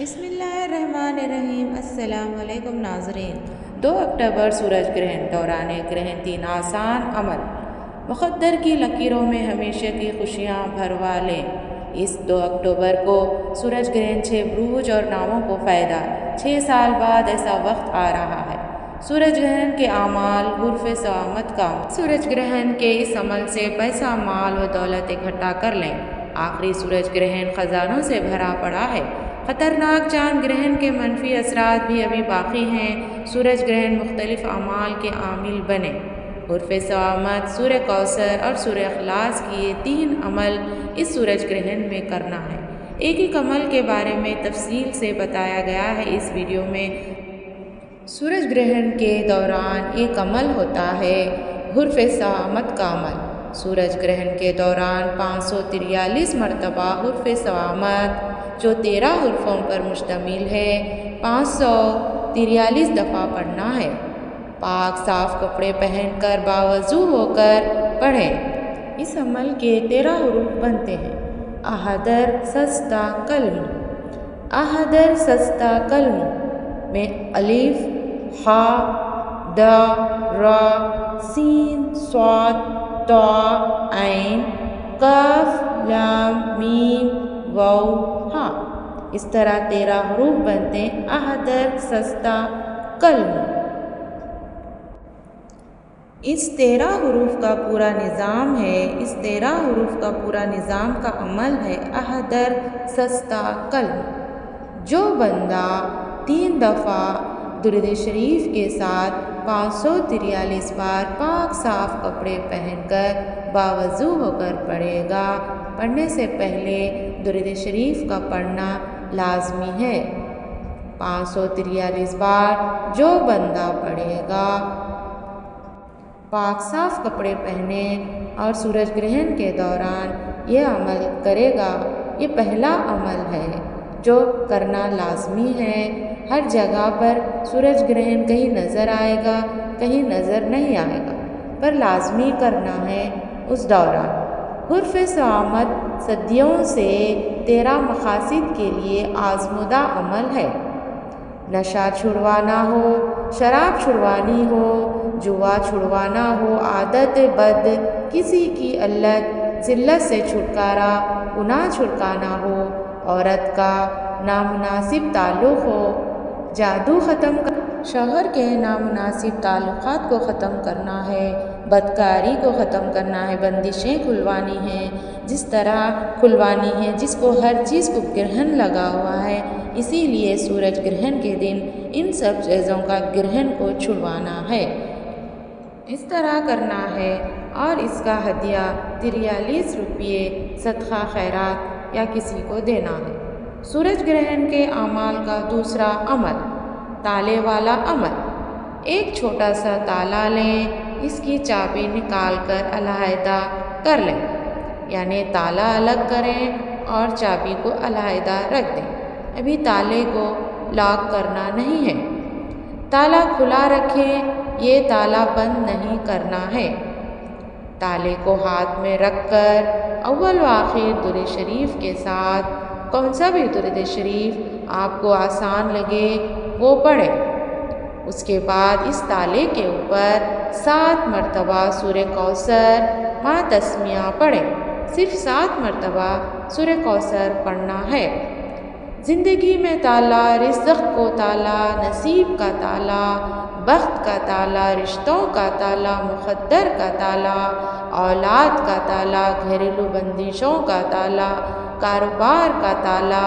بسم اللہ الرحمن الرحیم۔ السلام علیکم ناظرین۔ 2 اکتوبر سورج گرہن۔ دوران گرہن 3 آسان عمل۔ مقدر کی لکیروں میں ہمیشہ کی خوشیاں بھروا لیں۔ اس 2 اکتوبر کو سورج گرہن 6 بروج اور ناموں کو فائدہ۔ 6 سال بعد ایسا وقت آ رہا ہے۔ سورج گرہن کے اعمال حرف ثوامت کا عمل۔ سورج گرہن کے اس عمل سے پیسہ، مال و دولت اکٹھا کر لیں۔ آخری سورج گرہن خزانوں سے بھرا پڑا ہے۔ خطرناک چاند گرہن کے منفی اثرات بھی ابھی باقی ہیں۔ سورج گرہن مختلف اعمال کے عامل بنے۔ حرف ثوامت، سورہ کوثر اور سورہ اخلاص کی یہ 3 عمل اس سورج گرہن میں کرنا ہے۔ ایک ایک عمل کے بارے میں تفصیل سے بتایا گیا ہے اس ویڈیو میں۔ سورج گرہن کے دوران ایک عمل ہوتا ہے حرف ثوامت کا عمل۔ سورج گرہن کے دوران 543 مرتبہ حرف ثوامت، جو 13 حرفوں پر مشتمل ہے، 543 دفعہ پڑھنا ہے۔ پاک صاف کپڑے پہن کر باوضو ہو کر پڑھیں۔ اس عمل کے 13 حروف بنتے ہیں: احدر سستا کلم۔ احدر سستا کلم میں الف، ہا، دا، را، سین، صاد، طا، عین، قاف، لام، میم، واو، ہاں۔ اس طرح 13 حروف بنتے ہیں احدر سستا کلم۔ اس 13 حروف کا پورا نظام ہے، اس 13 حروف کا پورا نظام کا عمل ہے احدر سستا کلم۔ جو بندہ 3 دفعہ درود شریف کے ساتھ 543 بار پاک صاف کپڑے پہن کر باوضو ہو کر پڑھے گا، پڑھنے سے پہلے درود شریف کا پڑھنا لازمی ہے۔ 543 بار جو بندہ پڑھے گا، پاک صاف کپڑے پہنے اور سورج گرہن کے دوران یہ عمل کرے گا، یہ پہلا عمل ہے جو کرنا لازمی ہے۔ ہر جگہ پر سورج گرہن کہیں نظر آئے گا، کہیں نظر نہیں آئے گا، پر لازمی کرنا ہے اس دوران۔ حرف ثوامت صدیوں سے 13 مقاصد کے لیے آزمودہ عمل ہے۔ نشہ چھڑوانا ہو، شراب چھڑوانی ہو، جوا چھڑوانا ہو، عادت بد، کسی کی علت ذلت سے چھٹکارا، گناہ چھڑکانا ہو، عورت کا نامناسب تعلق ہو، جادو ختم کر، شوہر کے نامناسب تعلقات کو ختم کرنا ہے، بدکاری کو ختم کرنا ہے، بندشیں کھلوانی ہیں، جس طرح کھلوانی ہیں جس کو ہر چیز کو گرہن لگا ہوا ہے، اسی لیے سورج گرہن کے دن ان سب چیزوں کا گرہن کو چھڑوانا ہے۔ اس طرح کرنا ہے اور اس کا ہدیہ 43 روپے صدقہ خیرات یا کسی کو دینا ہے۔ سورج گرہن کے اعمال کا دوسرا عمل، تالے والا عمل۔ ایک چھوٹا سا تالا لیں، اس کی چابی نکال کر علیحدہ کر لیں، یعنی تالا الگ کریں اور چابی کو علیحدہ رکھ دیں۔ ابھی تالے کو لاک کرنا نہیں ہے، تالا کھلا رکھیں، یہ تالا بند نہیں کرنا ہے۔ تالے کو ہاتھ میں رکھ کر اول و آخر درود شریف کے ساتھ، کون سا بھی درود شریف آپ کو آسان لگے وہ پڑھیں۔ اس کے بعد اس تالے کے اوپر 7 مرتبہ سورہ کوثر ما تسمیہ پڑھیں۔ صرف 7 مرتبہ سورہ کوثر پڑھنا ہے۔ زندگی میں تالا، رزق کو تالا، نصیب کا تالا، بخت کا تالا، رشتوں کا تالا، مقدر کا تالا، اولاد کا تالا، گھریلو بندشوں کا تالا، کاروبار کا تالا،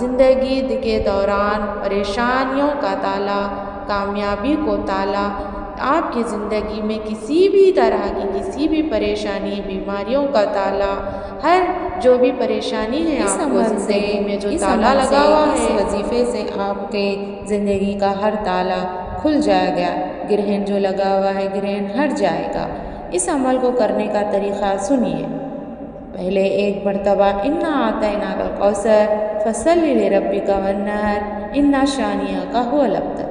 زندگی کے دوران پریشانیوں کا تالا، کامیابی کو تالا، آپ کی زندگی میں کسی بھی طرح کی کسی بھی پریشانی، بیماریوں کا تالا، ہر جو بھی پریشانی ہے آپ کو زندگی میں جو تالا لگا ہوا ہے، اس وظیفے سے آپ کے زندگی کا ہر تالا کھل جائے گا، گرہن جو لگا ہوا ہے گرہن ہٹ جائے گا۔ اس عمل کو کرنے کا طریقہ سنیے۔ پہلے ایک مرتبہ انا اعطیناک الکوثر فصلی لربک وانحر انا شانئک ھو الابتر۔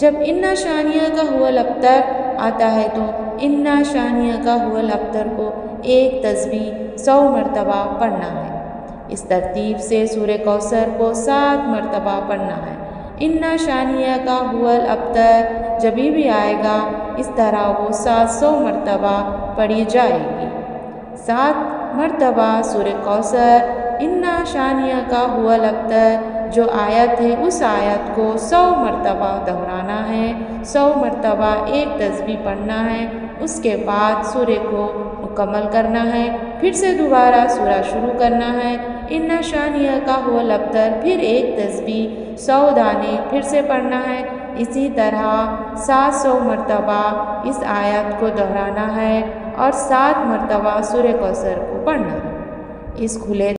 جب انا شانئک ھو الابتر آتا ہے تو انا شانئک ھو الابتر کو ایک تسبیح 100 مرتبہ پڑھنا ہے۔ اس ترتیب سے سورہ کوثر کو 7 مرتبہ پڑھنا ہے۔ اِنَّا شَانِئَکَ کا هُوَ الْأَبْتَرُ جب بھی آئے گا اس طرح وہ 700 مرتبہ پڑھی جائے گی۔ 7 مرتبہ سورہ کوثر اِنَّا شَانِئَکَ کا هُوَ الْأَبْتَرُ جو آیت ہے اس آیت کو 100 مرتبہ دہرانا ہے، 100 مرتبہ ایک تسبیح پڑھنا ہے، اس کے بعد سورہ کو مکمل کرنا ہے، پھر سے دوبارہ سورہ شروع کرنا ہے، اِنَّا شَانِئَکَ کا هُوَ الْأَبْتَرُ پھر ایک تسبیح 100 دانے پھر سے پڑھنا ہے۔ اسی طرح 700 مرتبہ اس آیت کو دہرانا ہے اور 7 مرتبہ سورہ کوثر کو پڑھنا ہے۔ اس کھلے